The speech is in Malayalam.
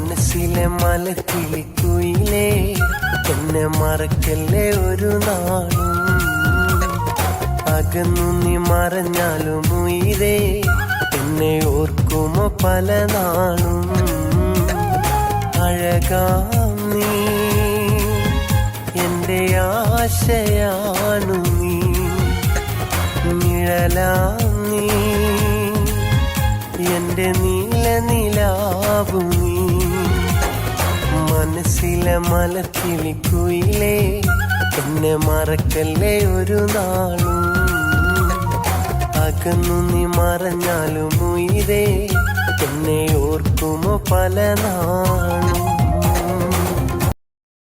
മനസ്സിലെ മലക്കിളിക്കുയിലേ, എന്നെ മറക്കല്ലേ ഒരു നാളും. അകന്നു നീ മറഞ്ഞാലും ഉയിരേ, എന്നെ ഓർക്കുമോ പല നാളും. അഴകാം നീ എന്റെ ആശയാണു നീ, നിഴലാം നീ എന്റെ നീല നിലാവു നീ. മനസ്സിലെ മലക്കിളിക്കുയിലേ, എന്നെ മറക്കല്ലേ ഒരു നാളും. അകന്നു നീ മറഞ്ഞാലും ഉയിരേ, എന്നെ ഓർക്കുമോ പല നാളും.